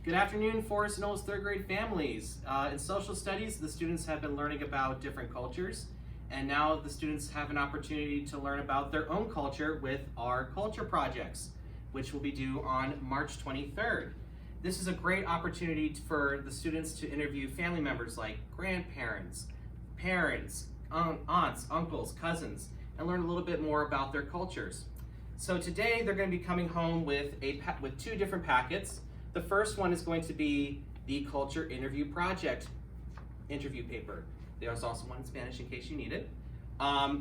Good afternoon, Forest Knolls third grade families. In social studies, the students have been learning about different cultures, and now the students have an opportunity to learn about their own culture with our culture projects, which will be due on March 23rd. This is a great opportunity for the students to interview family members like grandparents, parents, aunts, uncles, cousins, and learn a little bit more about their cultures. So today they're going to be coming home with two different packets. The first one is going to be the Culture Interview Project interview paper. There's also one in Spanish in case you need it.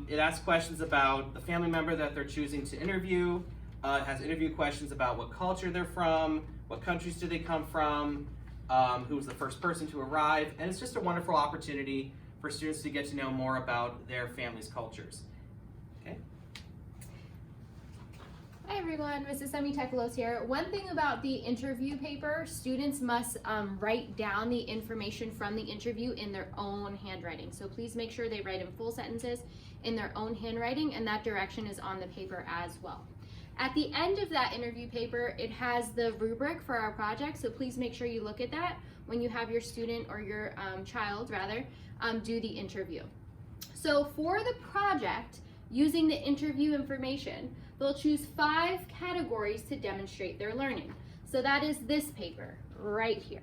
It asks questions about the family member that they're choosing to interview. It has interview questions about what culture they're from, what countries do they come from, who was the first person to arrive, and it's just a wonderful opportunity for students to get to know more about their family's cultures. Okay. Hi everyone, Mrs. Semitekalos here. One thing about the interview paper, students must write down the information from the interview in their own handwriting. So please make sure they write in full sentences in their own handwriting, and that direction is on the paper as well. At the end of that interview paper, it has the rubric for our project, so please make sure you look at that when you have your student or your child rather do the interview. So for the project, using the interview information, they'll choose 5 categories to demonstrate their learning. So that is this paper right here.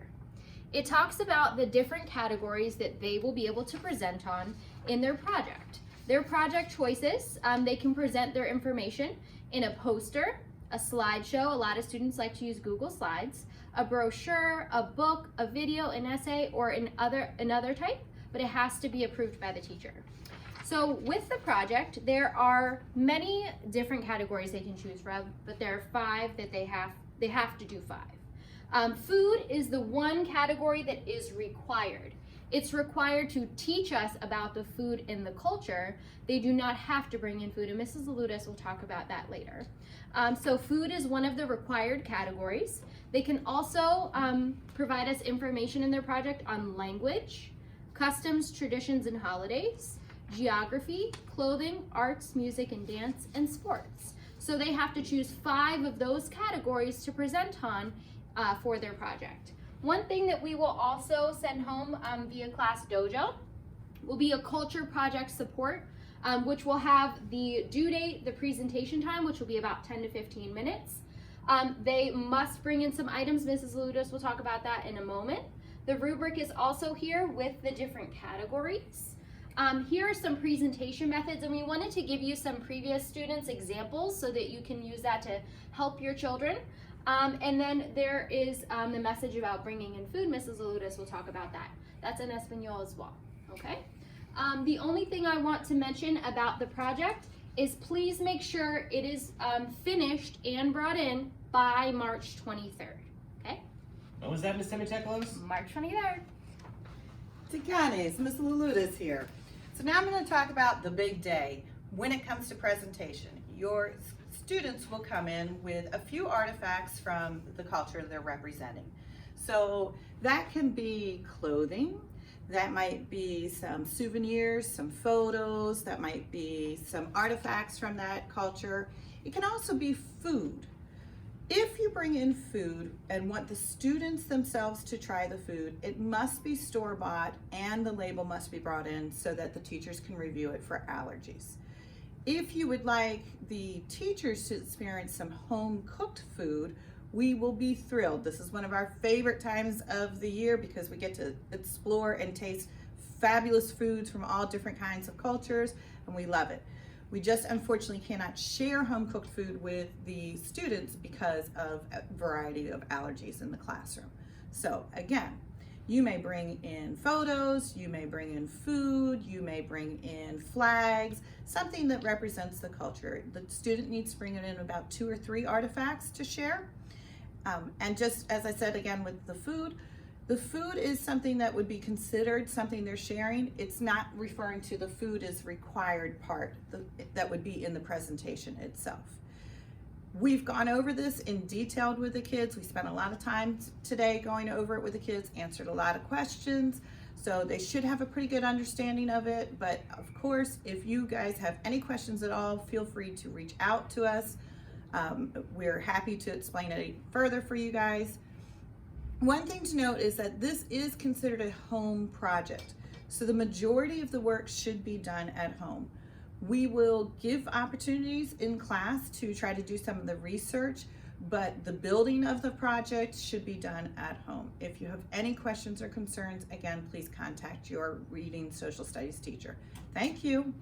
It talks about the different categories that they will be able to present on in their project. Their project choices, they can present their information in a poster, a slideshow, a lot of students like to use Google Slides, a brochure, a book, a video, an essay, or another type, but it has to be approved by the teacher. So with the project, there are many different categories they can choose from, but there are 5 that they have to do 5. Food is the one category that is required. It's required to teach us about the food in the culture. They do not have to bring in food, and Mrs. Laludas will talk about that later. So food is one of the required categories. They can also provide us information in their project on language, customs, traditions, and holidays, geography, clothing, arts, music and dance, and sports. So they have to choose 5 of those categories to present on for their project. One thing that we will also send home via Class Dojo will be a culture project support, which will have the due date, the presentation time, which will be about 10 to 15 minutes. They must bring in some items. Mrs. Laludas will talk about that in a moment. The rubric is also here with the different categories. Here are some presentation methods, and we wanted to give you some previous students examples so that you can use that to help your children. And then there is the message about bringing in food. Mrs. Laludas will talk about that. That's in Espanol as well, okay? The only thing I want to mention about the project is please make sure it is finished and brought in by March 23rd, okay? When was that, Ms. Semitekalos? March 23rd. Tikanes, Ms. Laludas here. So now I'm going to talk about the big day when it comes to presentation. Your students will come in with a few artifacts from the culture they're representing. So that can be clothing, that might be some souvenirs, some photos, that might be some artifacts from that culture. It can also be food. If you bring in food and want the students themselves to try the food, it must be store-bought and the label must be brought in so that the teachers can review it for allergies. If you would like the teachers to experience some home-cooked food, we will be thrilled. This is one of our favorite times of the year because we get to explore and taste fabulous foods from all different kinds of cultures, and we love it. We just unfortunately cannot share home-cooked food with the students because of a variety of allergies in the classroom. So again, you may bring in photos, you may bring in food, you may bring in flags, something that represents the culture. The student needs to bring in about 2 or 3 artifacts to share. And just as I said again with the food is something that would be considered something they're sharing. It's not referring to the food as required part that would be in the presentation itself. We've gone over this in detail with the kids. We spent a lot of time today going over it with the kids, answered a lot of questions. So they should have a pretty good understanding of it. But of course, if you guys have any questions at all, feel free to reach out to us. We're happy to explain it further for you guys. One thing to note is that this is considered a home project. So the majority of the work should be done at home. We will give opportunities in class to try to do some of the research, but the building of the project should be done at home. If you have any questions or concerns, again, please contact your reading social studies teacher. Thank you.